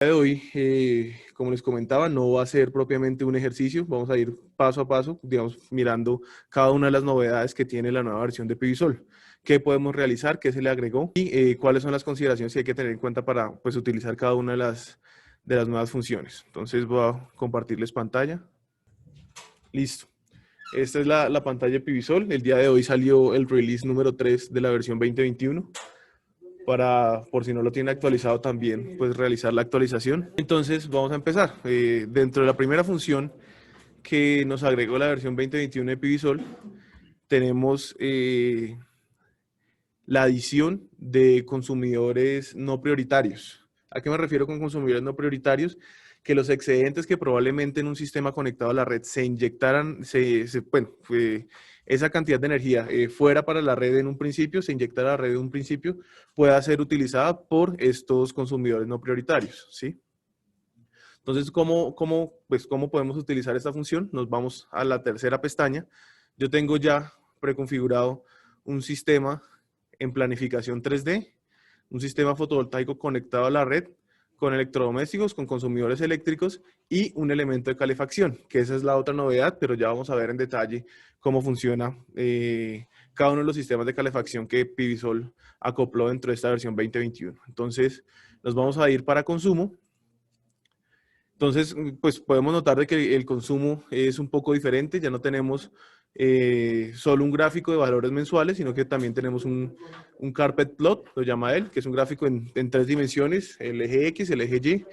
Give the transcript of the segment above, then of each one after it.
De hoy, como les comentaba, no va a ser propiamente un ejercicio, vamos a ir paso a paso, digamos, mirando cada una de las novedades que tiene la nueva versión de Pivisol, qué podemos realizar, qué se le agregó y cuáles son las consideraciones que hay que tener en cuenta para pues, utilizar cada una de las nuevas funciones. Entonces voy a compartirles pantalla. Listo. Esta es la pantalla de Pivisol. El día de hoy salió el release número 3 de la versión 2021. Para, por si no lo tiene actualizado también, pues realizar la actualización. Entonces vamos a empezar. Dentro de la primera función que nos agregó la versión 2021 de Pivisol, tenemos la adición de consumidores no prioritarios. ¿A qué me refiero con consumidores no prioritarios? Que los excedentes que probablemente en un sistema conectado a la red se inyectaran, bueno, esa cantidad de energía fuera para la red en un principio, se inyectara a la red en un principio, pueda ser utilizada por estos consumidores no prioritarios, ¿sí? Entonces, ¿cómo podemos utilizar esta función? Nos vamos a la tercera pestaña. Yo tengo ya preconfigurado un sistema en planificación 3D, un sistema fotovoltaico conectado a la red con electrodomésticos, con consumidores eléctricos y un elemento de calefacción, que esa es la otra novedad, pero ya vamos a ver en detalle cómo funciona cada uno de los sistemas de calefacción que Pivisol acopló dentro de esta versión 2021. Entonces, nos vamos a ir para consumo. Entonces, pues podemos notar de que el consumo es un poco diferente, ya no tenemos solo un gráfico de valores mensuales, sino que también tenemos un carpet plot, lo llama él, que es un gráfico en tres dimensiones, el eje X, el eje Y.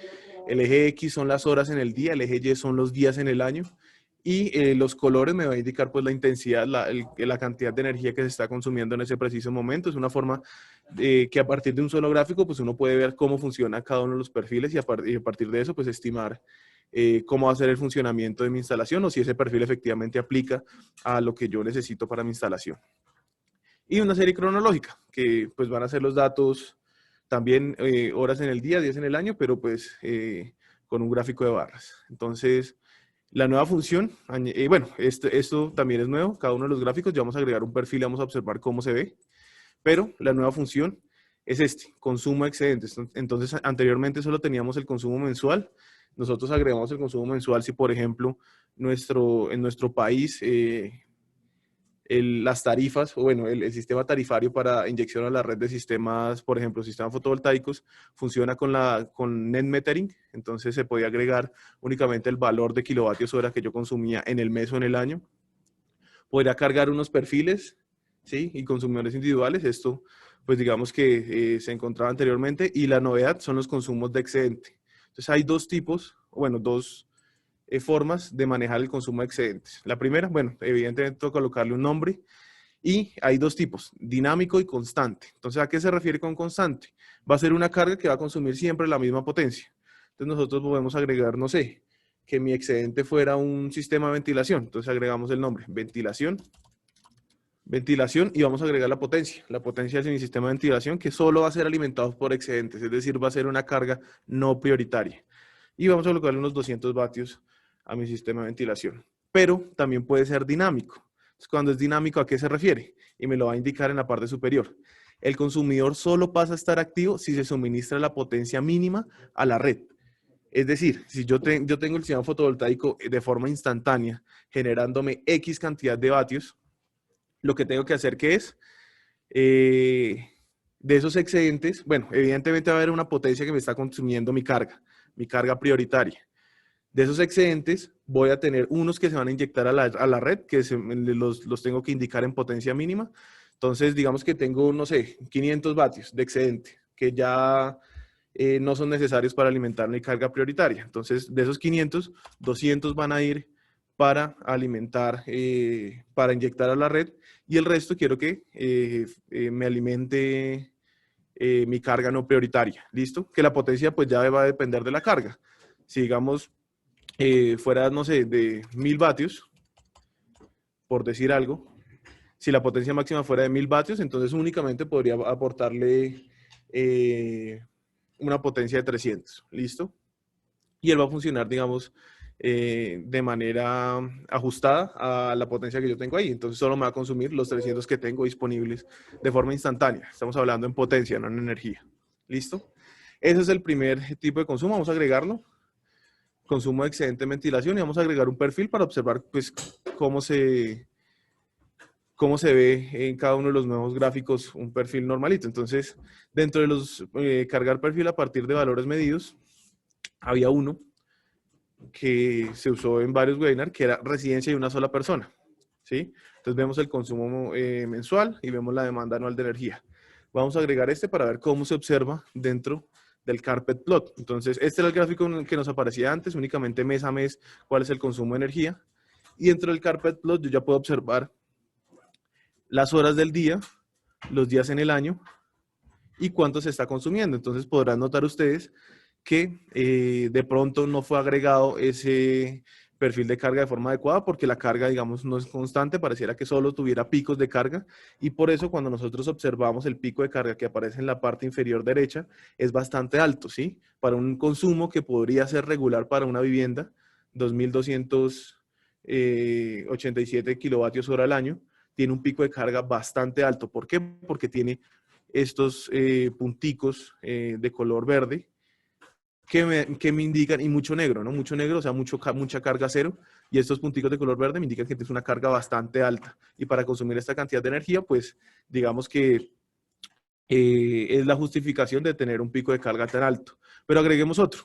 El eje X son las horas en el día, el eje Y son los días en el año, y los colores me va a indicar pues la intensidad, la cantidad de energía que se está consumiendo en ese preciso momento. Es una forma que a partir de un solo gráfico pues uno puede ver cómo funciona cada uno de los perfiles y a partir de eso pues estimar cómo va a ser el funcionamiento de mi instalación o si ese perfil efectivamente aplica a lo que yo necesito para mi instalación. Y una serie cronológica, que pues van a ser los datos también horas en el día, días en el año, pero pues con un gráfico de barras. Entonces, la nueva función, bueno, esto también es nuevo, cada uno de los gráficos, ya vamos a agregar un perfil y vamos a observar cómo se ve, pero la nueva función es consumo excedentes. Entonces, anteriormente solo teníamos el consumo mensual, nosotros agregamos el consumo mensual si, por ejemplo, en nuestro país las tarifas, o bueno, el sistema tarifario para inyección a la red de sistemas, por ejemplo, sistemas fotovoltaicos, funciona con net metering, entonces se podía agregar únicamente el valor de kilovatios hora que yo consumía en el mes o en el año. Podría cargar unos perfiles, ¿sí? Y consumidores individuales, esto pues digamos que se encontraba anteriormente, y la novedad son los consumos de excedente. Entonces hay dos tipos, bueno, dos formas de manejar el consumo de excedentes. La primera, bueno, evidentemente tengo que colocarle un nombre y hay dos tipos, dinámico y constante. Entonces, ¿a qué se refiere con constante? Va a ser una carga que va a consumir siempre la misma potencia. Entonces, nosotros podemos agregar, no sé, que mi excedente fuera un sistema de ventilación. Entonces, agregamos el nombre, ventilación, y vamos a agregar la potencia. La potencia es mi sistema de ventilación que solo va a ser alimentado por excedentes, es decir, va a ser una carga no prioritaria. Y vamos a colocarle unos 200 vatios a mi sistema de ventilación. Pero también puede ser dinámico. Entonces, cuando es dinámico, ¿a qué se refiere? Y me lo va a indicar en la parte superior. El consumidor solo pasa a estar activo si se suministra la potencia mínima a la red. Es decir, si yo tengo el sistema fotovoltaico de forma instantánea, generándome X cantidad de vatios, lo que tengo que hacer que es, de esos excedentes, bueno, evidentemente va a haber una potencia que me está consumiendo mi carga prioritaria. De esos excedentes voy a tener unos que se van a inyectar a la red, que los tengo que indicar en potencia mínima. Entonces, digamos que tengo, no sé, 500 vatios de excedente, que ya no son necesarios para alimentar mi carga prioritaria. Entonces, de esos 500, 200 van a ir para alimentar, para inyectar a la red, y el resto quiero que me alimente mi carga no prioritaria. ¿Listo? Que la potencia pues ya va a depender de la carga. Si digamos fuera, no sé, de 1000 vatios, por decir algo, si la potencia máxima fuera de 1000 vatios, entonces únicamente podría aportarle una potencia de 300. ¿Listo? Y él va a funcionar, digamos, de manera ajustada a la potencia que yo tengo ahí. Entonces solo me va a consumir los 300 que tengo disponibles de forma instantánea. Estamos hablando en potencia, no en energía. ¿Listo? Ese es el primer tipo de consumo, vamos a agregarlo. Consumo de excedente de ventilación y vamos a agregar un perfil para observar pues cómo se ve en cada uno de los nuevos gráficos un perfil normalito. Entonces, dentro de los cargar perfil a partir de valores medidos, había uno que se usó en varios webinars, que era residencia de una sola persona, ¿sí? Entonces vemos el consumo mensual y vemos la demanda anual de energía. Vamos a agregar este para ver cómo se observa dentro del carpet plot. Entonces, este era el gráfico que nos aparecía antes, únicamente mes a mes cuál es el consumo de energía. Y dentro del carpet plot yo ya puedo observar las horas del día, los días en el año y cuánto se está consumiendo. Entonces podrán notar ustedes que de pronto no fue agregado ese perfil de carga de forma adecuada porque la carga, digamos, no es constante, pareciera que solo tuviera picos de carga y por eso cuando nosotros observamos el pico de carga que aparece en la parte inferior derecha es bastante alto, ¿sí? Para un consumo que podría ser regular para una vivienda, 2.287 kilovatios hora al año, tiene un pico de carga bastante alto. ¿Por qué? Porque tiene estos punticos de color verde que me indican, y mucho negro, ¿no? Mucho negro, o sea, mucha carga cero, y estos punticos de color verde me indican que es una carga bastante alta. Y para consumir esta cantidad de energía, pues, digamos que es la justificación de tener un pico de carga tan alto. Pero agreguemos otro,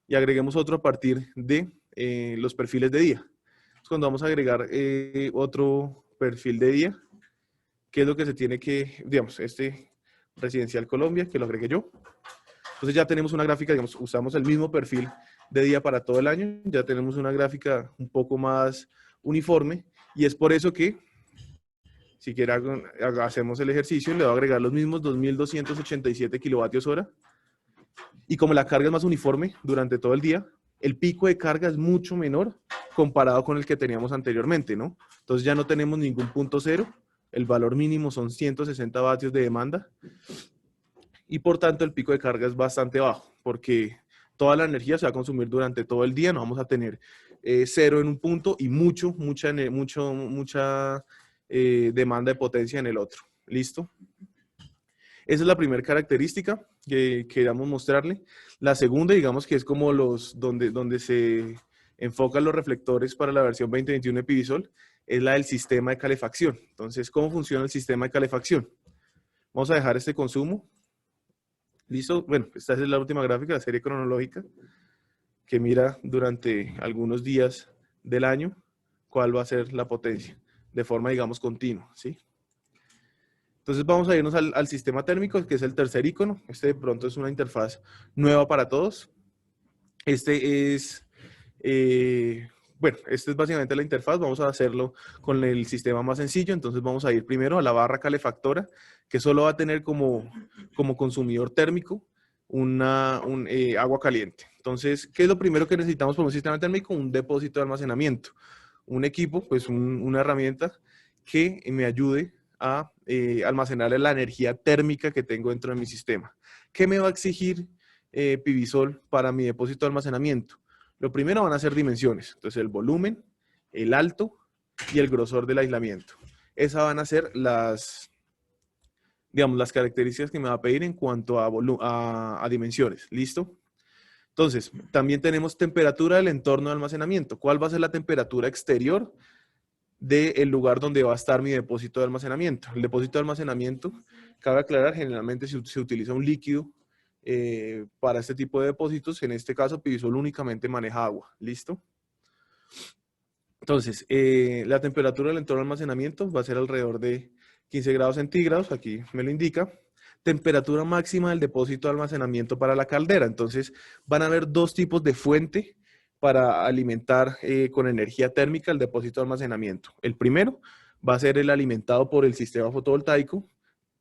y agreguemos otro a partir de los perfiles de día. Entonces, cuando vamos a agregar otro perfil de día, ¿qué es lo que se tiene que, digamos, este Residencial Colombia, que lo agregué yo? Entonces ya tenemos una gráfica, digamos, usamos el mismo perfil de día para todo el año, ya tenemos una gráfica un poco más uniforme y es por eso que, si quiere, hacemos el ejercicio, le voy a agregar los mismos 2.287 kilovatios hora y como la carga es más uniforme durante todo el día, el pico de carga es mucho menor comparado con el que teníamos anteriormente, ¿no? Entonces ya no tenemos ningún punto cero, el valor mínimo son 160 vatios de demanda y por tanto el pico de carga es bastante bajo porque toda la energía se va a consumir durante todo el día, no vamos a tener cero en un punto y mucha demanda de potencia en el otro. ¿Listo? Esa es la primera característica que queríamos mostrarle. La segunda, digamos que es como donde se enfocan los reflectores para la versión 2021 de Pivisol, es la del sistema de calefacción. Entonces, ¿cómo funciona el sistema de calefacción? Vamos a dejar este consumo. ¿Listo? Bueno, esta es la última gráfica, la serie cronológica, que mira durante algunos días del año cuál va a ser la potencia, de forma, digamos, continua, ¿sí? Entonces vamos a irnos al sistema térmico, que es el tercer icono. Este de pronto es una interfaz nueva para todos. Este es, bueno, esta es básicamente la interfaz. Vamos a hacerlo con el sistema más sencillo. Entonces vamos a ir primero a la barra calefactora, que solo va a tener como consumidor térmico agua caliente. Entonces, ¿qué es lo primero que necesitamos para un sistema térmico? Un depósito de almacenamiento. Un equipo, pues una herramienta que me ayude a almacenar la energía térmica que tengo dentro de mi sistema. ¿Qué me va a exigir Pivisol para mi depósito de almacenamiento? Lo primero van a ser dimensiones. Entonces, el volumen, el alto y el grosor del aislamiento. Esas van a ser digamos, las características que me va a pedir en cuanto a dimensiones. ¿Listo? Entonces, también tenemos temperatura del entorno de almacenamiento. ¿Cuál va a ser la temperatura exterior del lugar donde va a estar mi depósito de almacenamiento? El depósito de almacenamiento, cabe aclarar, generalmente se utiliza un líquido para este tipo de depósitos. En este caso, Pivisol únicamente maneja agua. ¿Listo? Entonces, la temperatura del entorno de almacenamiento va a ser alrededor de 15 grados centígrados. Aquí me lo indica. Temperatura máxima del depósito de almacenamiento para la caldera. Entonces, van a haber dos tipos de fuente para alimentar con energía térmica el depósito de almacenamiento. El primero va a ser el alimentado por el sistema fotovoltaico,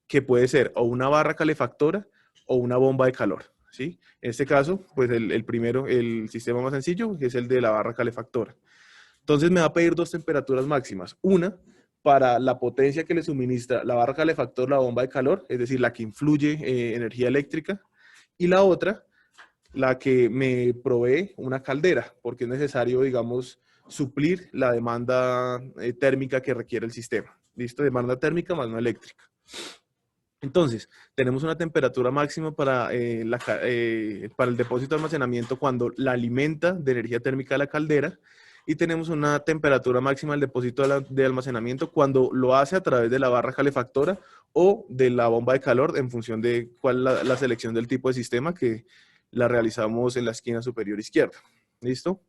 que puede ser o una barra calefactora o una bomba de calor, ¿sí? En este caso, pues el primero, el sistema más sencillo, que es el de la barra calefactora. Entonces me va a pedir dos temperaturas máximas. Una para la potencia que le suministra la barra calefactor, la bomba de calor, es decir, la que influye energía eléctrica, y la otra, la que me provee una caldera, porque es necesario, digamos, suplir la demanda térmica que requiere el sistema. ¿Listo? Demanda térmica más no eléctrica. Entonces, tenemos una temperatura máxima para el depósito de almacenamiento cuando la alimenta de energía térmica a la caldera, y tenemos una temperatura máxima del depósito de almacenamiento cuando lo hace a través de la barra calefactora o de la bomba de calor, en función de cuál es la selección del tipo de sistema, que la realizamos en la esquina superior izquierda. ¿Listo?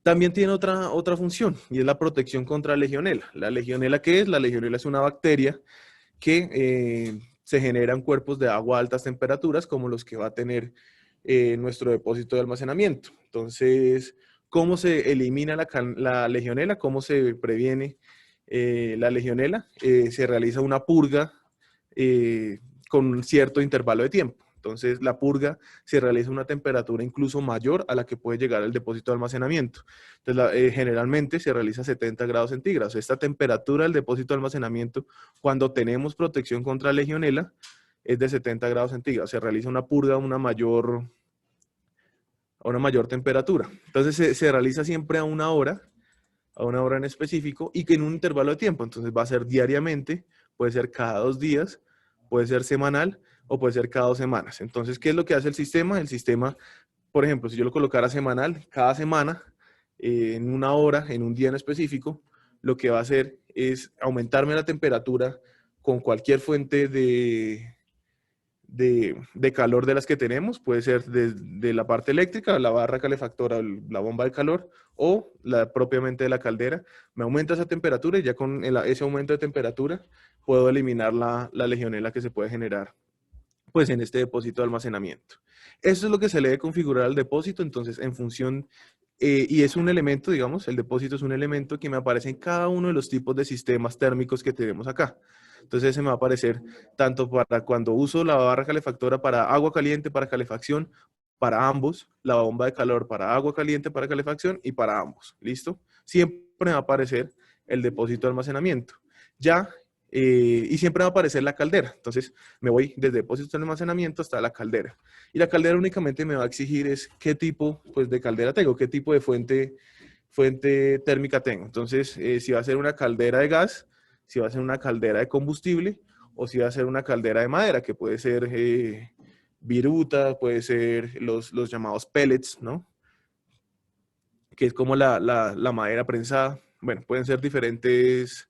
También tiene otra función, y es la protección contra legionela. ¿La legionela qué es? La legionela es una bacteria que se generan cuerpos de agua a altas temperaturas, como los que va a tener nuestro depósito de almacenamiento. Entonces, ¿cómo se elimina la legionela? ¿Cómo se previene la legionela? Se realiza una purga con un cierto intervalo de tiempo. Entonces, la purga se realiza a una temperatura incluso mayor a la que puede llegar el depósito de almacenamiento. Entonces, generalmente se realiza a 70 grados centígrados. Esta temperatura del depósito de almacenamiento, cuando tenemos protección contra legionela, es de 70 grados centígrados. Se realiza una purga a una mayor temperatura. Entonces, se realiza siempre a una hora en específico, y que en un intervalo de tiempo. Entonces, va a ser diariamente, puede ser cada 2 días, puede ser semanal o puede ser cada 2 semanas. Entonces, ¿qué es lo que hace el sistema? El sistema, por ejemplo, si yo lo colocara semanal, cada semana, en una hora, en un día en específico, lo que va a hacer es aumentarme la temperatura con cualquier fuente de calor de las que tenemos. Puede ser de la parte eléctrica, la barra calefactora, la bomba de calor, o propiamente de la caldera. Me aumenta esa temperatura, y ya con ese aumento de temperatura puedo eliminar la legionela que se puede generar pues en este depósito de almacenamiento. Eso es lo que se le debe configurar al depósito. Entonces, en función, y es un elemento, digamos, el depósito es un elemento que me aparece en cada uno de los tipos de sistemas térmicos que tenemos acá. Entonces, ese me va a aparecer tanto para cuando uso la barra calefactora para agua caliente, para calefacción, para ambos, la bomba de calor para agua caliente, para calefacción, y para ambos. ¿Listo? Siempre me va a aparecer el depósito de almacenamiento. Ya, y siempre va a aparecer la caldera. Entonces, me voy desde depósito de almacenamiento hasta la caldera. Y la caldera únicamente me va a exigir es qué tipo, pues, de caldera tengo, qué tipo de fuente térmica tengo. Entonces, si va a ser una caldera de gas, si va a ser una caldera de combustible, o si va a ser una caldera de madera, que puede ser viruta, puede ser los llamados pellets, ¿no? Que es como la madera prensada. Bueno, pueden ser diferentes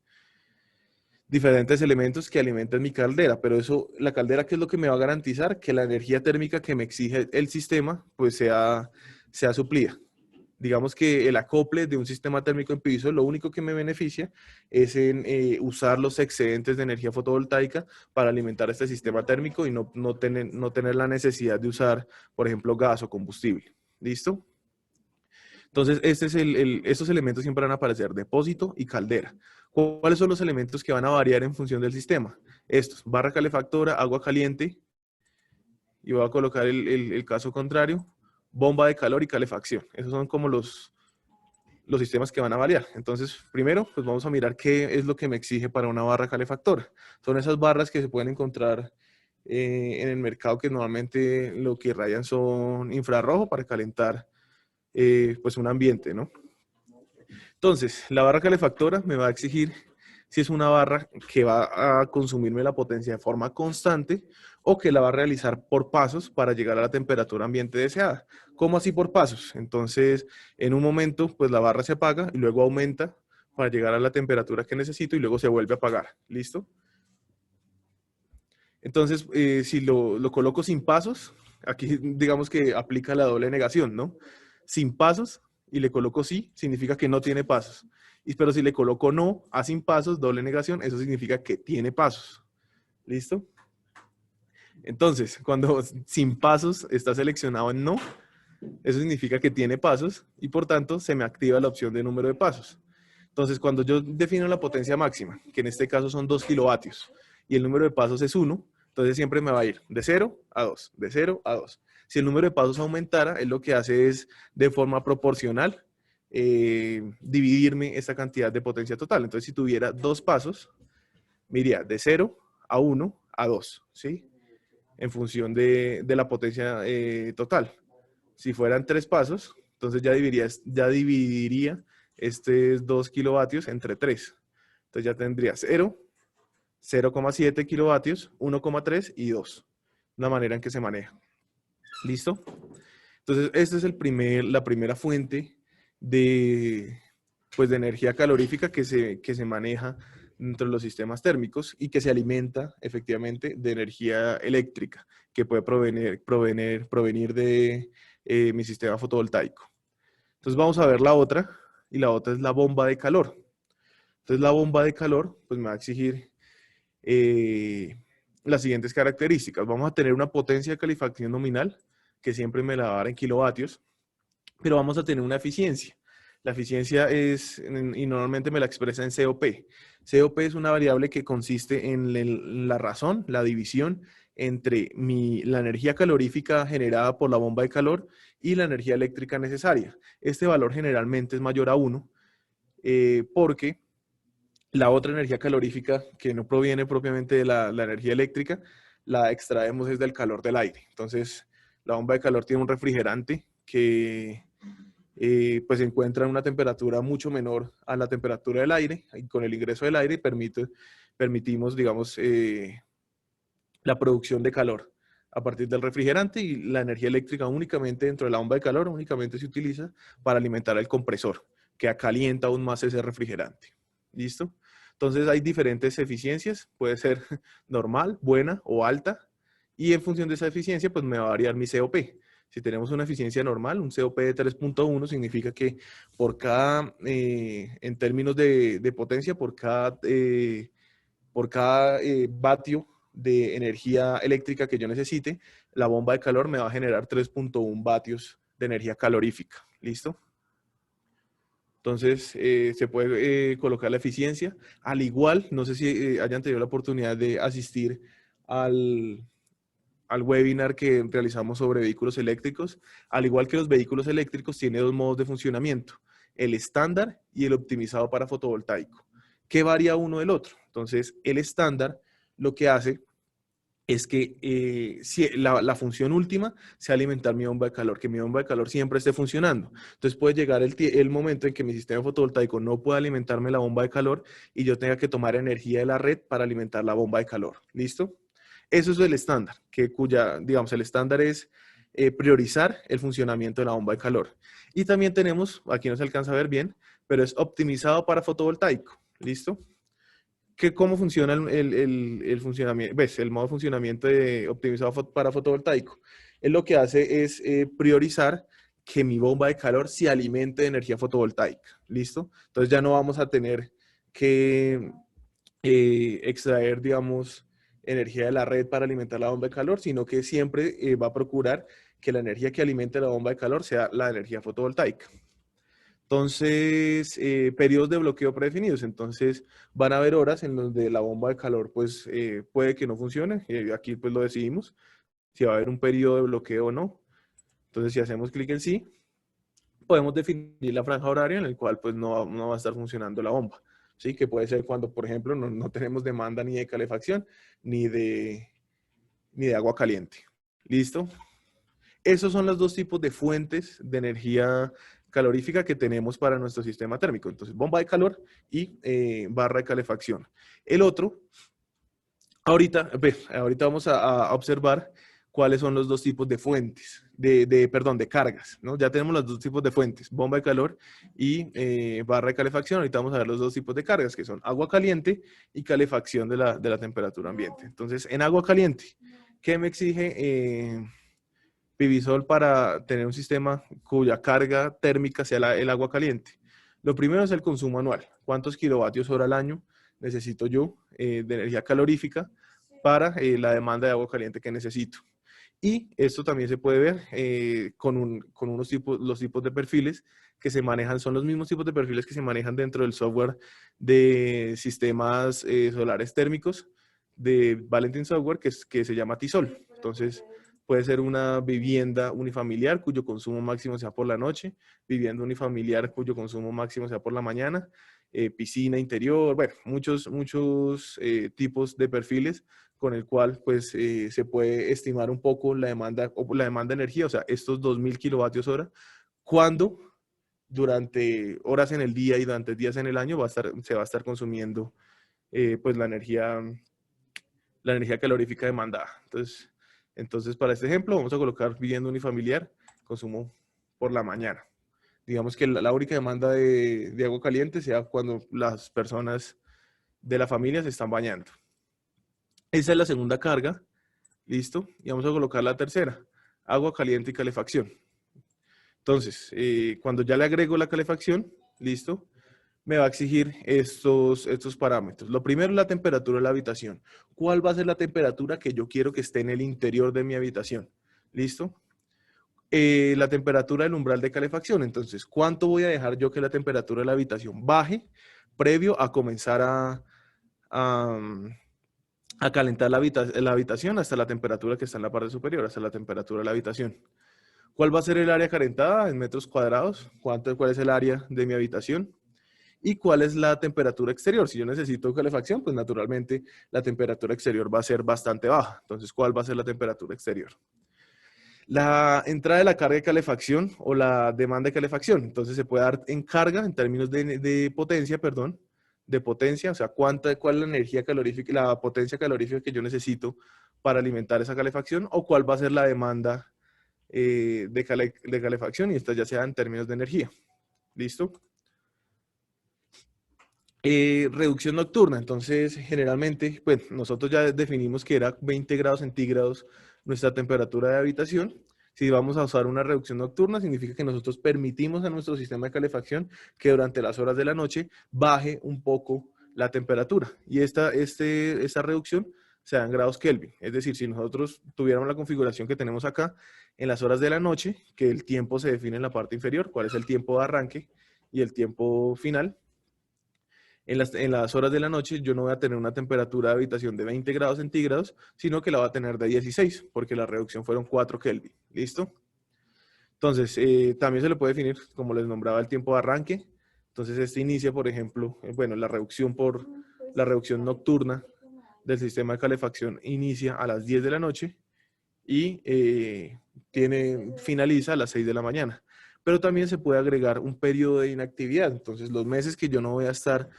elementos que alimentan mi caldera, pero eso, la caldera, ¿qué es lo que me va a garantizar? Que la energía térmica que me exige el sistema, pues sea suplida. Digamos que el acople de un sistema térmico en piso, lo único que me beneficia es en usar los excedentes de energía fotovoltaica para alimentar este sistema térmico, y no tener la necesidad de usar, por ejemplo, gas o combustible. ¿Listo? Entonces, estos elementos siempre van a aparecer: depósito y caldera. ¿Cuáles son los elementos que van a variar en función del sistema? Estos: barra calefactora, agua caliente, y voy a colocar el caso contrario, bomba de calor y calefacción. Esos son como los sistemas que van a variar. Entonces, primero, pues vamos a mirar qué es lo que me exige para una barra calefactora. Son esas barras que se pueden encontrar en el mercado, que normalmente lo que rayan son infrarrojo para calentar pues un ambiente, ¿no? Entonces, la barra calefactora me va a exigir si es una barra que va a consumirme la potencia de forma constante, o que la va a realizar por pasos para llegar a la temperatura ambiente deseada. ¿Cómo así por pasos? Entonces, en un momento, pues la barra se apaga y luego aumenta para llegar a la temperatura que necesito, y luego se vuelve a apagar. ¿Listo? Entonces, si lo coloco sin pasos, aquí digamos que aplica la doble negación, ¿no? Sin pasos, y le coloco sí, significa que no tiene pasos. Pero si le coloco no a sin pasos, doble negación, eso significa que tiene pasos. ¿Listo? Entonces, cuando sin pasos está seleccionado en no, eso significa que tiene pasos, y por tanto se me activa la opción de número de pasos. Entonces, cuando yo defino la potencia máxima, que en este caso son 2 kilovatios, y el número de pasos es 1, entonces siempre me va a ir de 0 a 2, de 0 a 2. Si el número de pasos aumentara, él lo que hace es, de forma proporcional, dividirme esta cantidad de potencia total. Entonces, si tuviera 2 pasos, me iría de 0 a 1 a 2, ¿sí? En función de la potencia total. Si fueran 3 pasos, entonces ya dividiría estos 2 kilovatios entre 3. Entonces ya tendría 0, 0,7 kilovatios, 1,3 y 2. La manera en que se maneja. ¿Listo? Entonces, esta es la primera fuente de, pues, de energía calorífica que se maneja dentro de los sistemas térmicos y que se alimenta efectivamente de energía eléctrica que puede provenir de mi sistema fotovoltaico. Entonces vamos a ver la otra, y la otra es la bomba de calor. Entonces la bomba de calor pues me va a exigir las siguientes características. Vamos a tener una potencia de calefacción nominal, que siempre me la va a dar en kilovatios, pero vamos a tener una eficiencia. La eficiencia y normalmente me la expresa en COP. COP es una variable que consiste en la razón, la división entre la energía calorífica generada por la bomba de calor y la energía eléctrica necesaria. Este valor generalmente es mayor a 1, porque la otra energía calorífica, que no proviene propiamente de la energía eléctrica, la extraemos desde el calor del aire. Entonces, la bomba de calor tiene un refrigerante que pues se encuentra en una temperatura mucho menor a la temperatura del aire, y con el ingreso del aire permitimos, digamos, la producción de calor a partir del refrigerante, y la energía eléctrica únicamente dentro de la bomba de calor únicamente se utiliza para alimentar el compresor, que calienta aún más ese refrigerante. ¿Listo? Entonces hay diferentes eficiencias, puede ser normal, buena o alta, y en función de esa eficiencia pues me va a variar mi COP. Si tenemos una eficiencia normal, un COP de 3.1, significa que por cada, en términos de potencia, por cada vatio de energía eléctrica que yo necesite, la bomba de calor me va a generar 3.1 vatios de energía calorífica. ¿Listo? Entonces, se puede colocar la eficiencia. Al igual, no sé si hayan tenido la oportunidad de asistir al webinar que realizamos sobre vehículos eléctricos. Al igual que los vehículos eléctricos, tiene dos modos de funcionamiento: el estándar y el optimizado para fotovoltaico. ¿Qué varía uno del otro? Entonces, el estándar lo que hace es que si la función última sea alimentar mi bomba de calor, que mi bomba de calor siempre esté funcionando. Entonces puede llegar el momento en que mi sistema fotovoltaico no pueda alimentarme la bomba de calor y yo tenga que tomar energía de la red para alimentar la bomba de calor. ¿Listo? Eso es el estándar, digamos, el estándar es priorizar el funcionamiento de la bomba de calor. Y también tenemos, aquí no se alcanza a ver bien, pero es optimizado para fotovoltaico. ¿Listo? ¿Cómo funciona el funcionamiento? ¿Ves? El modo de funcionamiento optimizado para fotovoltaico. Él lo que hace es priorizar que mi bomba de calor se alimente de energía fotovoltaica. ¿Listo? Entonces ya no vamos a tener que extraer, digamos, energía de la red para alimentar la bomba de calor, sino que siempre va a procurar que la energía que alimente la bomba de calor sea la energía fotovoltaica. Entonces, periodos de bloqueo predefinidos. Entonces, van a haber horas en donde la bomba de calor pues puede que no funcione. Aquí pues lo decidimos, si va a haber un periodo de bloqueo o no. Entonces, si hacemos clic en sí, podemos definir la franja horaria en la cual pues no va a estar funcionando la bomba. ¿Sí? Que puede ser cuando, por ejemplo, no tenemos demanda ni de calefacción ni de agua caliente. ¿Listo? Esos son los dos tipos de fuentes de energía calorífica que tenemos para nuestro sistema térmico. Entonces, bomba de calor y barra de calefacción. El otro, ahorita vamos a observar cuáles son los dos tipos de fuentes, de cargas, ¿no? Ya tenemos los dos tipos de fuentes, bomba de calor y barra de calefacción. Ahorita vamos a ver los dos tipos de cargas, que son agua caliente y calefacción de la temperatura ambiente. Entonces, en agua caliente, ¿qué me exige Pivisol para tener un sistema cuya carga térmica sea el agua caliente? Lo primero es el consumo anual. ¿Cuántos kilovatios hora al año necesito yo de energía calorífica para la demanda de agua caliente que necesito? Y esto también se puede ver con los tipos de perfiles que se manejan, son los mismos tipos de perfiles que se manejan dentro del software de sistemas solares térmicos de Valentin Software, que se llama TISOL. Entonces, puede ser una vivienda unifamiliar cuyo consumo máximo sea por la noche, vivienda unifamiliar cuyo consumo máximo sea por la mañana, piscina interior, bueno, muchos tipos de perfiles con el cual pues se puede estimar un poco la demanda de energía, o sea, estos 2000 kilovatios hora, cuando durante horas en el día y durante días en el año se va a estar consumiendo pues la energía calorífica demandada. Entonces, para este ejemplo, vamos a colocar vivienda unifamiliar, consumo por la mañana. Digamos que la única demanda de agua caliente sea cuando las personas de la familia se están bañando. Esa es la segunda carga, ¿listo? Y vamos a colocar la tercera, agua caliente y calefacción. Entonces, cuando ya le agrego la calefacción, ¿listo? Me va a exigir estos parámetros. Lo primero es la temperatura de la habitación. ¿Cuál va a ser la temperatura que yo quiero que esté en el interior de mi habitación? ¿Listo? La temperatura del umbral de calefacción. Entonces, ¿cuánto voy a dejar yo que la temperatura de la habitación baje previo a comenzar a calentar la habitación hasta la temperatura que está en la parte superior, hasta la temperatura de la habitación? ¿Cuál va a ser el área calentada en metros cuadrados? ¿Cuál es el área de mi habitación? ¿Y cuál es la temperatura exterior? Si yo necesito calefacción, pues naturalmente la temperatura exterior va a ser bastante baja. Entonces, ¿cuál va a ser la temperatura exterior? La entrada de la carga de calefacción o la demanda de calefacción. Entonces, se puede dar en carga, en términos de potencia, perdón, de potencia, o sea, cuál es la energía calorífica, la potencia calorífica que yo necesito para alimentar esa calefacción, o cuál va a ser la demanda de calefacción, y esta ya sea en términos de energía. ¿Listo? Reducción nocturna. Entonces, generalmente, pues nosotros ya definimos que era 20 grados centígrados nuestra temperatura de habitación. Si vamos a usar una reducción nocturna, significa que nosotros permitimos a nuestro sistema de calefacción que durante las horas de la noche baje un poco la temperatura. Y esta reducción se da en grados Kelvin. Es decir, si nosotros tuviéramos la configuración que tenemos acá, en las horas de la noche, que el tiempo se define en la parte inferior, cuál es el tiempo de arranque y el tiempo final. En las horas de la noche yo no voy a tener una temperatura de habitación de 20 grados centígrados, sino que la voy a tener de 16, porque la reducción fueron 4 Kelvin. ¿Listo? Entonces, también se le puede definir, como les nombraba, el tiempo de arranque. Entonces, este inicia, por ejemplo, bueno, la reducción nocturna del sistema de calefacción inicia a las 10 de la noche y finaliza a las 6 de la mañana. Pero también se puede agregar un periodo de inactividad. Entonces, los meses que yo no voy a estar,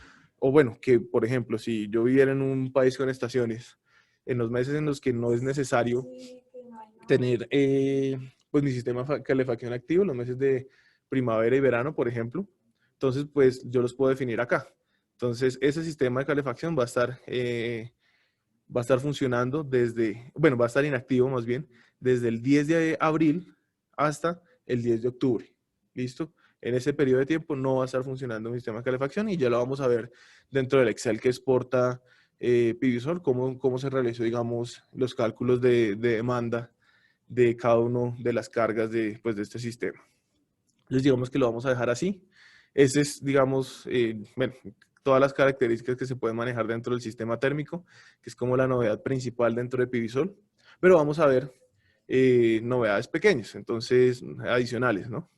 o bueno, que por ejemplo, si yo viviera en un país con estaciones, en los meses en los que no es necesario tener pues mi sistema de calefacción activo, los meses de primavera y verano, por ejemplo, entonces pues yo los puedo definir acá. Entonces, ese sistema de calefacción va a estar funcionando va a estar inactivo más bien, desde el 10 de abril hasta el 10 de octubre. ¿Listo? En ese periodo de tiempo no va a estar funcionando mi sistema de calefacción, y ya lo vamos a ver dentro del Excel que exporta PVSol, cómo se realizó, digamos, los cálculos de demanda de cada una de las cargas pues, de este sistema. Entonces, digamos que lo vamos a dejar así. Ese es, digamos, bueno, todas las características que se pueden manejar dentro del sistema térmico, que es como la novedad principal dentro de PVSol. Pero vamos a ver novedades pequeñas, entonces, adicionales, ¿no?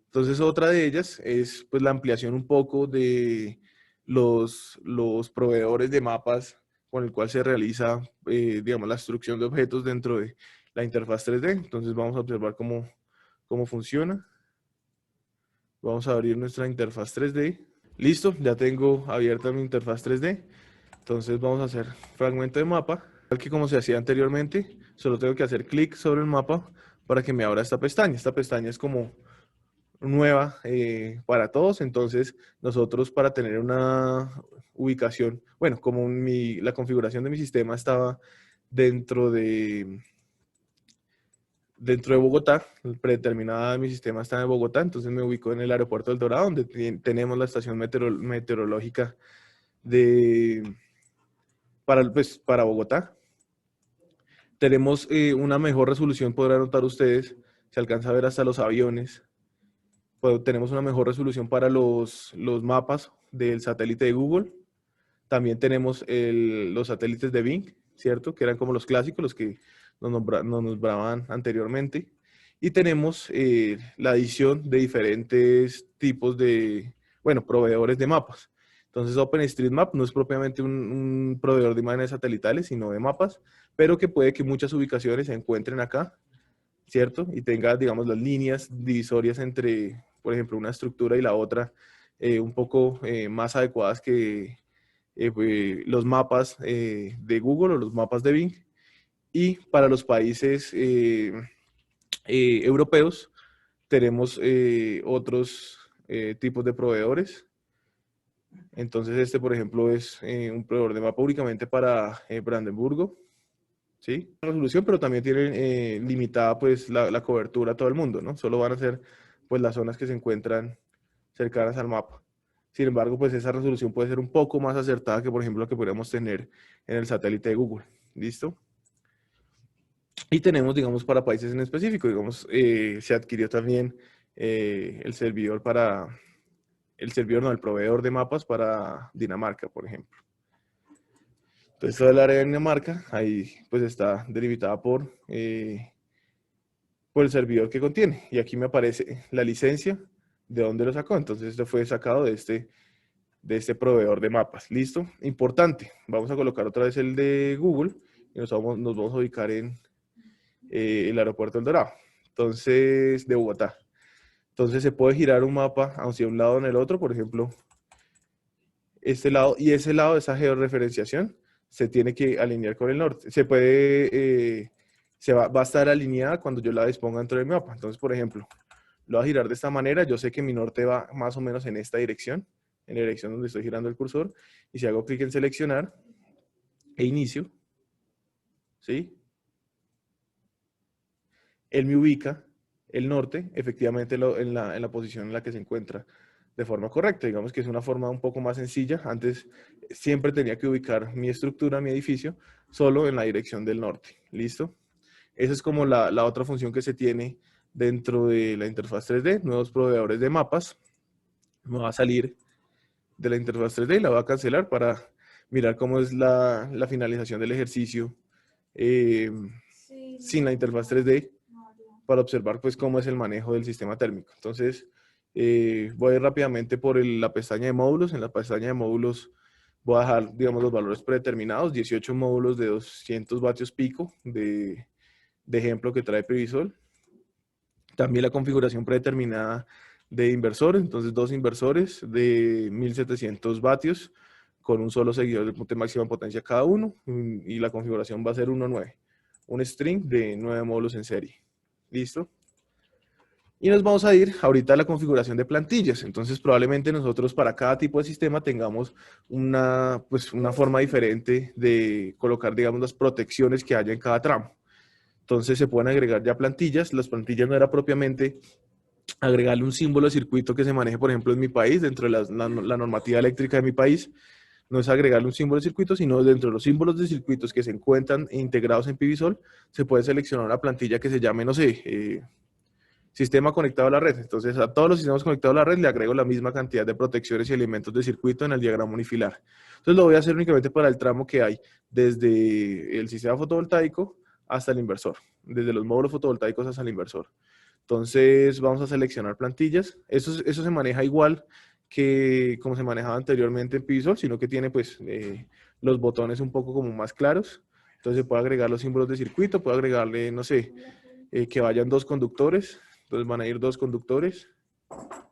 Entonces, otra de ellas es pues la ampliación un poco de los proveedores de mapas con el cual se realiza, digamos, la instrucción de objetos dentro de la interfaz 3D. Entonces, vamos a observar cómo funciona. Vamos a abrir nuestra interfaz 3D. Listo, ya tengo abierta mi interfaz 3D. Entonces vamos a hacer fragmento de mapa. Tal que como se hacía anteriormente, solo tengo que hacer clic sobre el mapa para que me abra esta pestaña. Esta pestaña es como nueva para todos. Entonces nosotros, para tener una ubicación, bueno, como la configuración de mi sistema estaba dentro de Bogotá, predeterminada, mi sistema está en Bogotá, entonces me ubico en el aeropuerto del Dorado, donde tenemos la estación meteorológica para Bogotá. Tenemos una mejor resolución, podrán notar ustedes, se alcanza a ver hasta los aviones. Tenemos una mejor resolución para los mapas del satélite de Google. También tenemos los satélites de Bing, ¿cierto? Que eran como los clásicos, los que nos nombraban anteriormente. Y tenemos la adición de diferentes tipos de, bueno, proveedores de mapas. Entonces, OpenStreetMap no es propiamente un proveedor de imágenes satelitales, sino de mapas, pero que puede que muchas ubicaciones se encuentren acá, ¿cierto? Y tenga, digamos, las líneas divisorias entre, por ejemplo, una estructura y la otra, un poco más adecuadas los mapas de Google o los mapas de Bing. Y para los países europeos tenemos otros tipos de proveedores. Entonces este, por ejemplo, es un proveedor de mapa únicamente para Brandenburgo, ¿sí? Resolución, pero también tiene limitada pues la cobertura a todo el mundo, ¿no? Solo van a ser pues las zonas que se encuentran cercanas al mapa. Sin embargo, pues esa resolución puede ser un poco más acertada que, por ejemplo, la que podríamos tener en el satélite de Google. ¿Listo? Y tenemos, digamos, para países en específico, digamos, se adquirió también el servidor no, el proveedor de mapas para Dinamarca, por ejemplo. Entonces, toda el área de Dinamarca, ahí pues está delimitada por el servidor que contiene. Y aquí me aparece la licencia de dónde lo sacó. Entonces, esto fue sacado de este proveedor de mapas. ¿Listo? Importante. Vamos a colocar otra vez el de Google y nos vamos a ubicar en el aeropuerto del Dorado. Entonces, de Bogotá. Entonces, se puede girar un mapa hacia un lado o en el otro, por ejemplo, este lado y ese lado de esa georreferenciación se tiene que alinear con el norte. Se puede, va a estar alineada cuando yo la disponga dentro del mapa. Entonces, por ejemplo, lo voy a girar de esta manera. Yo sé que mi norte va más o menos en esta dirección, en la dirección donde estoy girando el cursor. Y si hago clic en seleccionar e inicio, ¿sí? Él me ubica el norte, efectivamente, en la posición en la que se encuentra de forma correcta. Digamos que es una forma un poco más sencilla. Antes siempre tenía que ubicar mi estructura, mi edificio, solo en la dirección del norte. ¿Listo? Esa es como la otra función que se tiene dentro de la interfaz 3D, nuevos proveedores de mapas. Me va a salir de la interfaz 3D y la voy a cancelar para mirar cómo es la finalización del ejercicio sin la interfaz 3D, para observar pues cómo es el manejo del sistema térmico. Entonces, voy a ir rápidamente por la pestaña de módulos. En la pestaña de módulos voy a dejar, digamos, los valores predeterminados, 18 módulos de 200 vatios pico de ejemplo que trae Previsol. También la configuración predeterminada de inversores, entonces 2 inversores de 1700 vatios con un solo seguidor de máxima potencia cada uno, y la configuración va a ser 1.9, un string de 9 módulos en serie. ¿Listo? Y nos vamos a ir ahorita a la configuración de plantillas. Entonces, probablemente nosotros para cada tipo de sistema tengamos una forma diferente de colocar, digamos, las protecciones que haya en cada tramo. Entonces, se pueden agregar ya plantillas. Las plantillas no era propiamente agregarle un símbolo de circuito que se maneje, por ejemplo, en mi país, dentro de la normativa eléctrica de mi país. No es agregarle un símbolo de circuito, sino dentro de los símbolos de circuitos que se encuentran integrados en Previsol, se puede seleccionar una plantilla que se llame, no sé, sistema conectado a la red. Entonces, a todos los sistemas conectados a la red le agrego la misma cantidad de protecciones y elementos de circuito en el diagrama unifilar. Entonces, lo voy a hacer únicamente para el tramo que hay desde el sistema fotovoltaico hasta el inversor, desde los módulos fotovoltaicos hasta el inversor. Entonces, vamos a seleccionar plantillas. Eso se maneja igual que como se manejaba anteriormente en Previsol, sino que tiene pues los botones un poco como más claros. Entonces, puedo agregar los símbolos de circuito, puedo agregarle, no sé, que vayan 2 conductores. Entonces van a ir 2 conductores,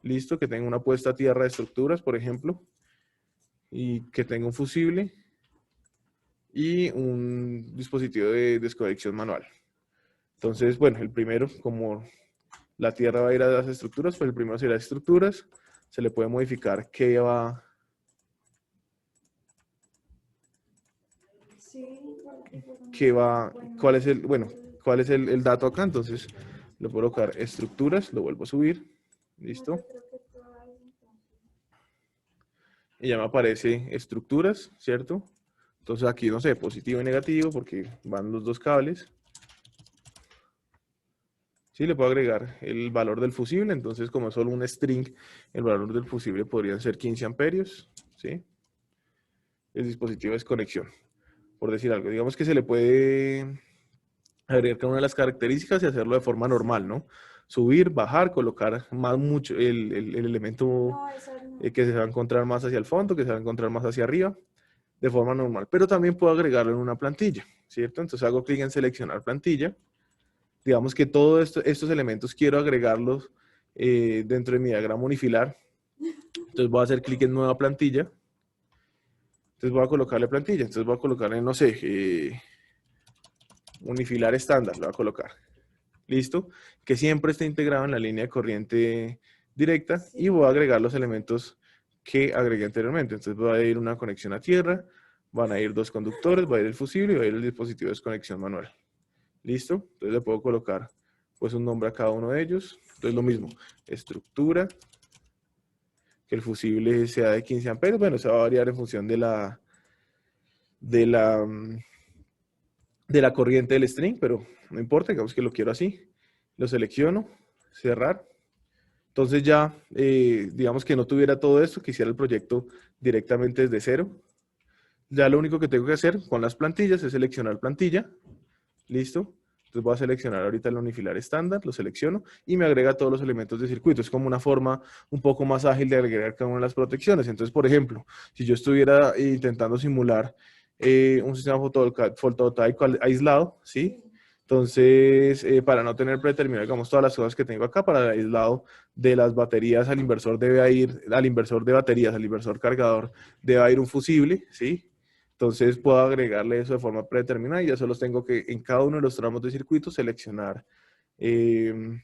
listo, que tenga una puesta a tierra de estructuras, por ejemplo, y que tenga un fusible y un dispositivo de desconexión manual. Entonces, bueno, el primero, como la tierra va a ir a las estructuras, pues el primero será estructuras, se le puede modificar cuál es el dato acá. Entonces, le puedo colocar estructuras, lo vuelvo a subir, listo. Y ya me aparece estructuras, ¿cierto? Entonces aquí, no sé, positivo y negativo, porque van los 2 cables. Sí, le puedo agregar el valor del fusible. Entonces, como es solo un string, el valor del fusible podrían ser 15 amperios, ¿sí? El dispositivo de desconexión, por decir algo. Digamos que se le puede agregar cada una de las características y hacerlo de forma normal, ¿no? Subir, bajar, colocar mucho el elemento que se va a encontrar más hacia el fondo, que se va a encontrar más hacia arriba, de forma normal. Pero también puedo agregarlo en una plantilla, ¿cierto? Entonces hago clic en seleccionar plantilla. Digamos que todos estos elementos quiero agregarlos dentro de mi diagrama unifilar. Entonces voy a hacer clic en nueva plantilla. Entonces voy a colocarle plantilla, entonces voy a colocarle, no sé, unifilar estándar, lo voy a colocar. ¿Listo? Que siempre esté integrado en la línea de corriente directa y voy a agregar los elementos que agregué anteriormente. Entonces va a ir una conexión a tierra, van a ir dos conductores, va a ir el fusible y va a ir el dispositivo de desconexión manual. ¿Listo? Entonces le puedo colocar pues un nombre a cada uno de ellos. Entonces lo mismo, estructura, que el fusible sea de 15 amperes. Bueno, se va a variar en función de la, de la corriente del string, pero no importa, digamos que lo quiero así. Lo selecciono, cerrar. Entonces ya, digamos que no tuviera todo esto, que hiciera el proyecto directamente desde cero. Ya lo único que tengo que hacer con las plantillas es seleccionar plantilla. ¿Listo? Entonces voy a seleccionar ahorita el unifilar estándar, lo selecciono y me agrega todos los elementos de circuito. Es como una forma un poco más ágil de agregar cada una de las protecciones. Entonces, por ejemplo, si yo estuviera intentando simular un sistema fotovoltaico aislado, ¿sí? Entonces, para no tener predeterminado, digamos, todas las cosas que tengo acá, para el aislado de las baterías al inversor debe ir, al inversor de baterías, al inversor cargador, debe ir un fusible, ¿sí? Entonces puedo agregarle eso de forma predeterminada y ya solo tengo que en cada uno de los tramos de circuito eh,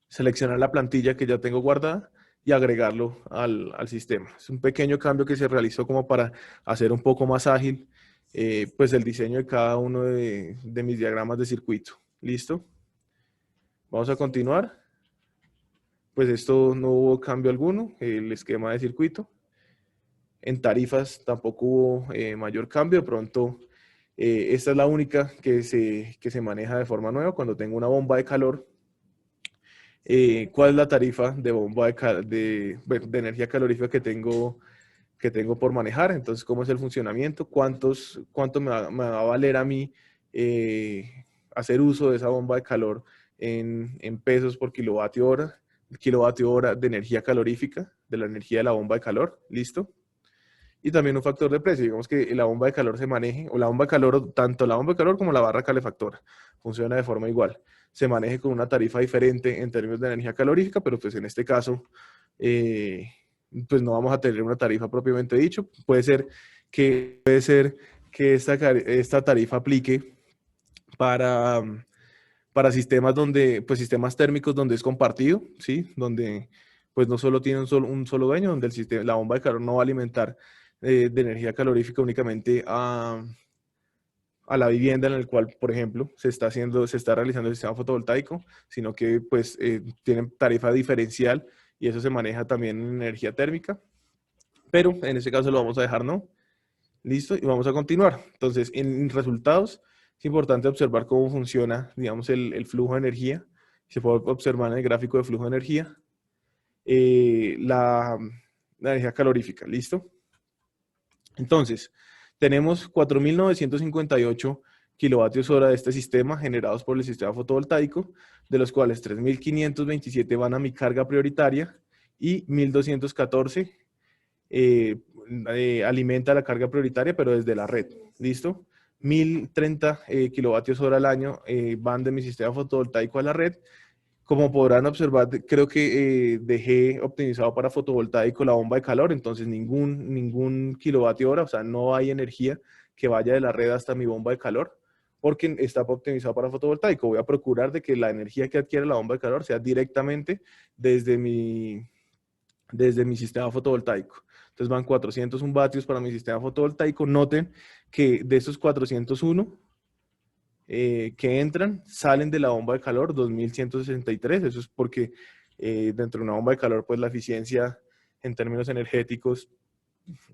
seleccionar la plantilla que ya tengo guardada y agregarlo al sistema. Es un pequeño cambio que se realizó como para hacer un poco más ágil pues el diseño de cada uno de mis diagramas de circuito. ¿Listo? Vamos a continuar. Pues esto no hubo cambio alguno, el esquema de circuito. En tarifas tampoco hubo mayor cambio. De pronto, esta es la única que se maneja de forma nueva cuando tengo una bomba de calor. ¿Cuál es la tarifa de bomba bueno, de energía calorífica que tengo por manejar? Entonces, ¿cómo es el funcionamiento? ¿Cuánto me va a valer a mí hacer uso de esa bomba de calor en pesos por kilovatio hora de energía calorífica, de la energía de la bomba de calor? ¿Listo? Y también un factor de precio, digamos que la bomba de calor se maneje, o la bomba de calor, tanto la bomba de calor como la barra calefactora, funciona de forma igual. Se maneje con una tarifa diferente en términos de energía calorífica, pero pues en este caso, eh, pues no vamos a tener una tarifa propiamente dicho. Puede ser que esta tarifa aplique para, para sistemas donde, pues sistemas térmicos donde es compartido, ¿sí? Donde pues no solo tiene un solo dueño, donde el sistema, la bomba de calor no va a alimentar de energía calorífica únicamente a la vivienda en la cual, por ejemplo, se está realizando el sistema fotovoltaico, sino que pues tienen tarifa diferencial y eso se maneja también en energía térmica, pero en este caso lo vamos a dejar no. Listo, y vamos a continuar. Entonces, en resultados, es importante observar cómo funciona, digamos, el flujo de energía. Se puede observar en el gráfico de flujo de energía eh, la, la energía calorífica. ¿Listo? Entonces, tenemos 4.958 kilovatios hora de este sistema generados por el sistema fotovoltaico, de los cuales 3.527 van a mi carga prioritaria y 1.214 eh, alimenta la carga prioritaria, pero desde la red. ¿Listo? 1.030 kilovatios hora al año van de mi sistema fotovoltaico a la red. Como podrán observar, creo que dejé optimizado para fotovoltaico la bomba de calor, entonces ningún kilovatio hora, o sea, no hay energía que vaya de la red hasta mi bomba de calor, porque está optimizado para fotovoltaico. Voy a procurar de que la energía que adquiere la bomba de calor sea directamente desde mi sistema fotovoltaico. Entonces van 401 vatios para mi sistema fotovoltaico. Noten que de esos 401 que entran, salen de la bomba de calor 2163. Eso es porque dentro de una bomba de calor, pues la eficiencia en términos energéticos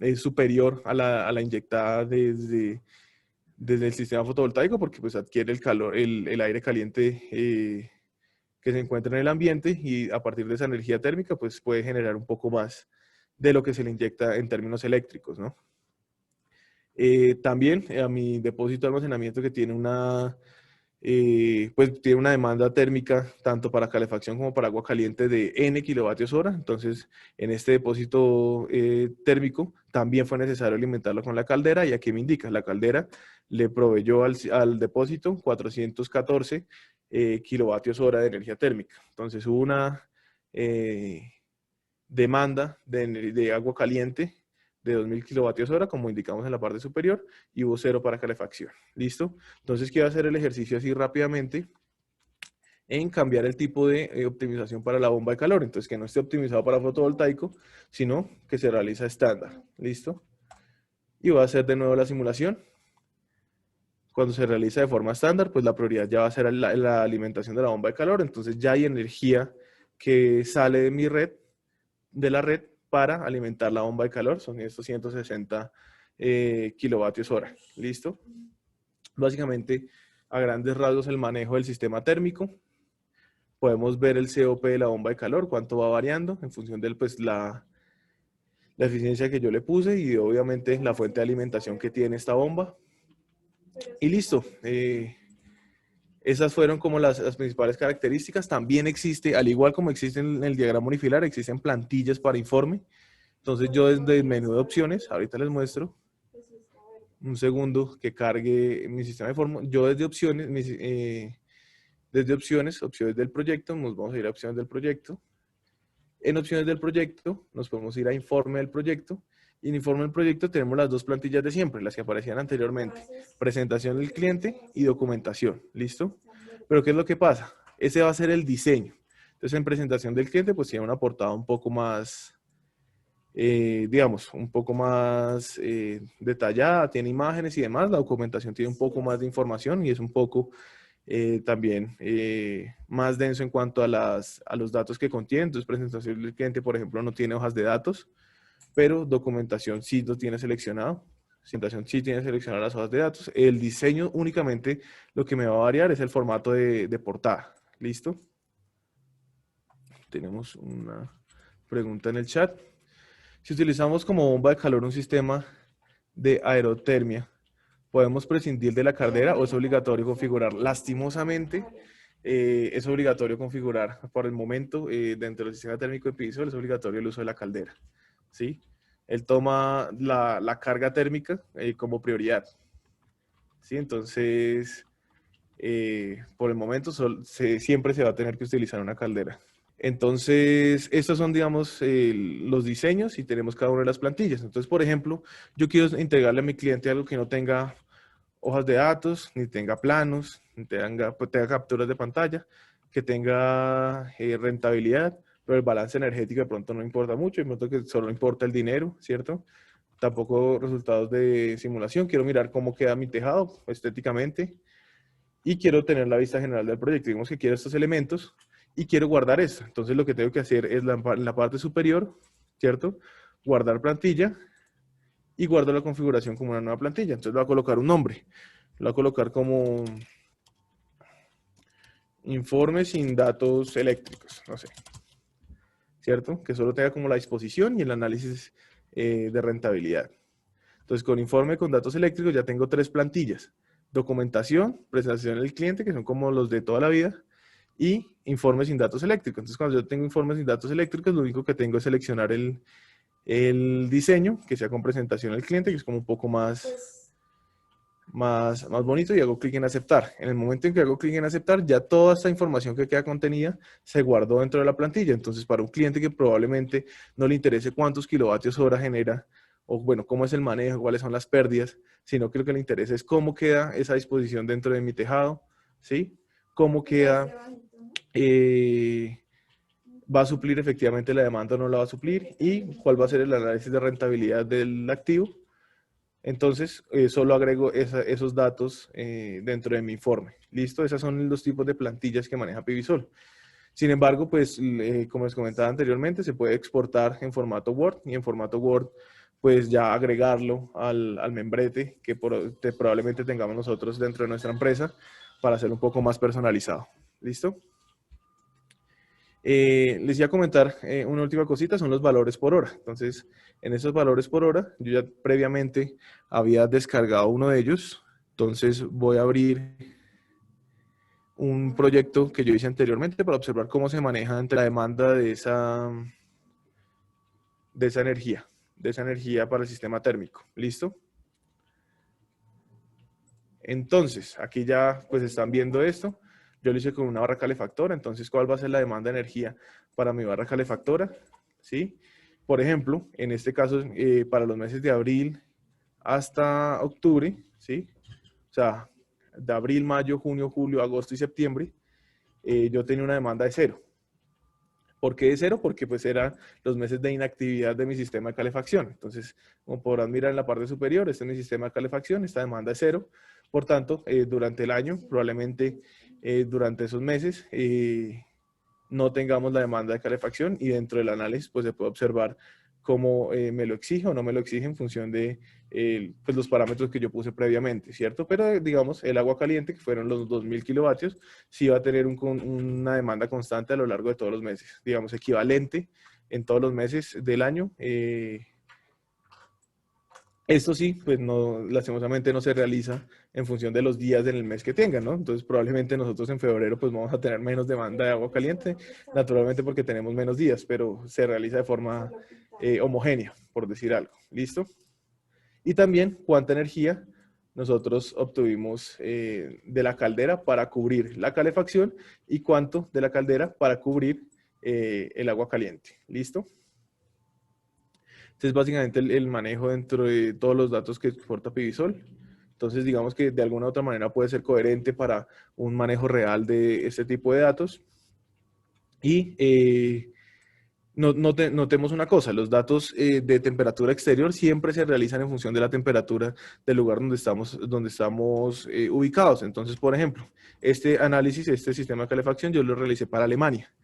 es superior a la inyectada desde el sistema fotovoltaico, porque pues adquiere el calor, el aire caliente que se encuentra en el ambiente y a partir de esa energía térmica, pues puede generar un poco más de lo que se le inyecta en términos eléctricos, ¿no? También a mi depósito de almacenamiento que tiene pues tiene una demanda térmica tanto para calefacción como para agua caliente de N kilovatios hora. Entonces, en este depósito térmico también fue necesario alimentarlo con la caldera y aquí me indica, la caldera le proveyó al depósito 414 kilovatios hora de energía térmica. Entonces, hubo una demanda de agua caliente de 2000 kilovatios hora, como indicamos en la parte superior, y hubo 0 para calefacción. ¿Listo? Entonces quiero hacer el ejercicio así rápidamente en cambiar el tipo de optimización para la bomba de calor. Entonces, que no esté optimizado para fotovoltaico, sino que se realiza estándar. ¿Listo? Y voy a hacer de nuevo la simulación. Cuando se realiza de forma estándar, pues la prioridad ya va a ser la alimentación de la bomba de calor. Entonces ya hay energía que sale de mi red, de la red, para alimentar la bomba de calor. Son estos 160 kilovatios hora. ¿Listo? Básicamente, a grandes rasgos, el manejo del sistema térmico. Podemos ver el COP de la bomba de calor, cuánto va variando en función de pues, la eficiencia que yo le puse y obviamente la fuente de alimentación que tiene esta bomba. Y listo. Esas fueron como las principales características. También existe, al igual como existe en el diagrama unifilar, existen plantillas para informe. Entonces yo desde el menú de opciones, ahorita les muestro, un segundo que cargue mi sistema de informe. Yo desde opciones, opciones del proyecto, nos vamos a ir a opciones del proyecto. En opciones del proyecto nos podemos ir a informe del proyecto. Y en informe del proyecto tenemos las dos plantillas de siempre, las que aparecían anteriormente. Presentación del cliente y documentación. ¿Listo? Pero ¿qué es lo que pasa? Ese va a ser el diseño. Entonces en presentación del cliente pues tiene una portada un poco más, digamos, un poco más detallada, tiene imágenes y demás. La documentación tiene un poco más de información y es un poco también más denso en cuanto a los datos que contiene. Entonces, presentación del cliente, por ejemplo, no tiene hojas de datos, pero documentación sí lo tiene seleccionado. Presentación sí tiene seleccionadas las hojas de datos. El diseño únicamente lo que me va a variar es el formato de portada. ¿Listo? Tenemos una pregunta en el chat. Si utilizamos como bomba de calor un sistema de aerotermia, ¿podemos prescindir de la caldera o es obligatorio configurar? Lastimosamente, es obligatorio configurar. Por el momento, dentro del sistema térmico de Pivisol es obligatorio el uso de la caldera. ¿Sí? Él toma la carga térmica como prioridad. ¿Sí? Entonces, por el momento siempre se va a tener que utilizar una caldera. Entonces, estos son, digamos, los diseños y tenemos cada una de las plantillas. Entonces, por ejemplo, yo quiero entregarle a mi cliente algo que no tenga hojas de datos, ni tenga planos, ni pues, tenga capturas de pantalla, que tenga rentabilidad, pero el balance energético de pronto no importa mucho, de pronto que solo importa el dinero, ¿cierto? Tampoco resultados de simulación, quiero mirar cómo queda mi tejado estéticamente y quiero tener la vista general del proyecto. Digamos que quiero estos elementos y quiero guardar esto. Entonces lo que tengo que hacer es en la parte superior, ¿cierto? Guardar plantilla y guardo la configuración como una nueva plantilla. Entonces le voy a colocar un nombre. Lo voy a colocar como informe sin datos eléctricos, no sé, ¿cierto? Que solo tenga como la disposición y el análisis de rentabilidad. Entonces con informe con datos eléctricos ya tengo 3 plantillas. Documentación, presentación del cliente, que son como los de toda la vida, y informe sin datos eléctricos. Entonces cuando yo tengo informes sin datos eléctricos, lo único que tengo es seleccionar el diseño, que sea con presentación al cliente, que es como un poco más bonito, y hago clic en aceptar. En el momento en que hago clic en aceptar, ya toda esta información que queda contenida se guardó dentro de la plantilla. Entonces, para un cliente que probablemente no le interese cuántos kilovatios hora genera, o bueno, cómo es el manejo, cuáles son las pérdidas, sino que lo que le interesa es cómo queda esa disposición dentro de mi tejado, ¿sí? Cómo queda, va a suplir efectivamente la demanda o no la va a suplir, y cuál va a ser el análisis de rentabilidad del activo. Entonces, solo agrego esos datos dentro de mi informe. ¿Listo? Esos son los tipos de plantillas que maneja Pivisol. Sin embargo, pues, como les comentaba anteriormente, se puede exportar en formato Word, y en formato Word, pues ya agregarlo al membrete que probablemente tengamos nosotros dentro de nuestra empresa para hacerlo un poco más personalizado. ¿Listo? Les iba a comentar una última cosita, son los valores por hora. Entonces, en esos valores por hora, yo ya previamente había descargado uno de ellos. Entonces, voy a abrir un proyecto que yo hice anteriormente para observar cómo se maneja entre la demanda de esa energía para el sistema térmico. ¿Listo? Entonces, aquí ya pues están viendo esto. Yo lo hice con una barra calefactora. Entonces, ¿cuál va a ser la demanda de energía para mi barra calefactora? ¿Sí? por ejemplo, en este caso, para los meses de abril hasta octubre, ¿sí? O sea, de abril, mayo, junio, julio, agosto y septiembre, yo tenía una demanda de cero. ¿Por qué de cero? Porque pues eran los meses de inactividad de mi sistema de calefacción. Entonces, como podrán mirar en la parte superior, este es mi sistema de calefacción, esta demanda es cero. Por tanto, durante el año, probablemente durante esos meses, no tengamos la demanda de calefacción y dentro del análisis pues se puede observar cómo me lo exige o no me lo exige en función de pues, los parámetros que yo puse previamente, ¿cierto? Pero digamos, el agua caliente, que fueron los 2000 kilovatios, sí va a tener una demanda constante a lo largo de todos los meses, digamos, equivalente en todos los meses del año. Esto sí, pues no, lastimosamente no se realiza en función de los días en el mes que tengan, ¿no? Entonces probablemente nosotros en febrero pues vamos a tener menos demanda de agua caliente, naturalmente porque tenemos menos días, pero se realiza de forma homogénea, por decir algo. ¿Listo? Y también cuánta energía nosotros obtuvimos de la caldera para cubrir la calefacción y cuánto de la caldera para cubrir el agua caliente. ¿Listo? Entonces, básicamente el manejo dentro de todos los datos que exporta Pivisol. Entonces, digamos que de alguna u otra manera puede ser coherente para un manejo real de este tipo de datos. Y notemos una cosa, los datos de temperatura exterior siempre se realizan en función de la temperatura del lugar donde estamos ubicados. Entonces, por ejemplo, este análisis, este sistema de calefacción, yo lo realicé para Alemania,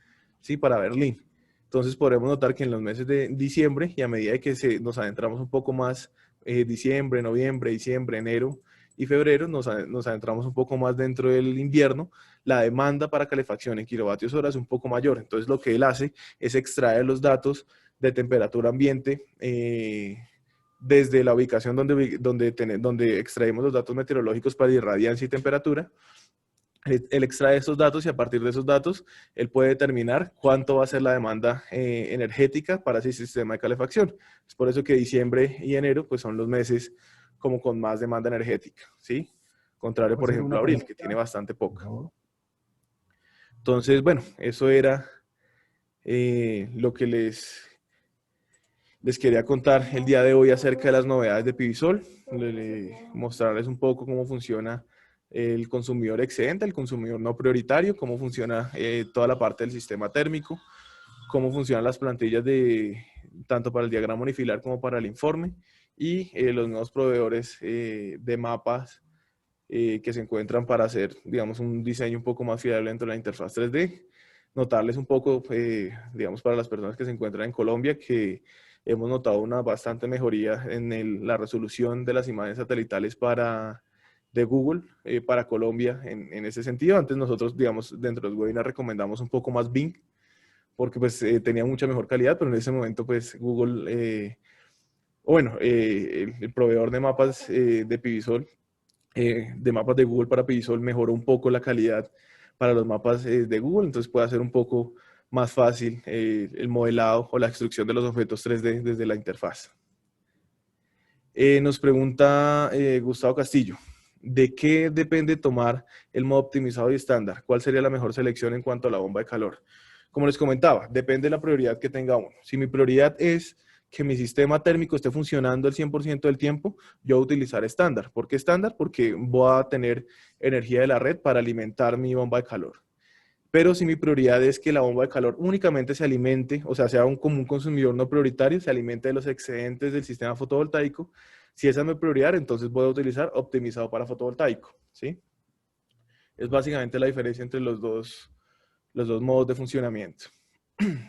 ¿sí? Para Berlín. Entonces podremos notar que en los meses de diciembre y a medida de que nos adentramos un poco más, diciembre, noviembre, diciembre, enero y febrero, nos adentramos un poco más dentro del invierno, la demanda para calefacción en kilovatios hora es un poco mayor. Entonces lo que él hace es extraer los datos de temperatura ambiente desde la ubicación donde extraemos los datos meteorológicos para irradiancia y temperatura. Él extrae esos datos y a partir de esos datos él puede determinar cuánto va a ser la demanda energética para ese sistema de calefacción. Es por eso que diciembre y enero pues son los meses como con más demanda energética, ¿sí? Contrario, por ejemplo, a abril, que tiene bastante poca. Entonces, bueno, eso era lo que les quería contar el día de hoy acerca de las novedades de Pivisol, mostrarles un poco cómo funciona el consumidor excedente, el consumidor no prioritario, cómo funciona toda la parte del sistema térmico, cómo funcionan las plantillas tanto para el diagrama unifilar como para el informe y los nuevos proveedores de mapas que se encuentran para hacer, digamos, un diseño un poco más fiable dentro de la interfaz 3D. Notarles un poco, digamos, para las personas que se encuentran en Colombia, que hemos notado una bastante mejoría en la resolución de las imágenes satelitales de Google para Colombia en ese sentido. Antes nosotros, digamos, dentro del webinar recomendamos un poco más Bing, porque pues tenía mucha mejor calidad, pero en ese momento pues Google, el proveedor de mapas de Pivisol, de mapas de Google para Pivisol mejoró un poco la calidad para los mapas de Google, entonces puede hacer un poco más fácil el modelado o la extrucción de los objetos 3D desde la interfaz. Nos pregunta Gustavo Castillo, ¿de qué depende tomar el modo optimizado y estándar? ¿Cuál sería la mejor selección en cuanto a la bomba de calor? Como les comentaba, depende de la prioridad que tenga uno. Si mi prioridad es que mi sistema térmico esté funcionando el 100% del tiempo, yo voy a utilizar estándar. ¿Por qué estándar? Porque voy a tener energía de la red para alimentar mi bomba de calor. Pero si mi prioridad es que la bomba de calor únicamente se alimente, o sea, sea como un consumidor no prioritario, se alimente de los excedentes del sistema fotovoltaico, si esa es mi prioridad, entonces voy a utilizar optimizado para fotovoltaico, ¿sí? Es básicamente la diferencia entre los dos modos de funcionamiento.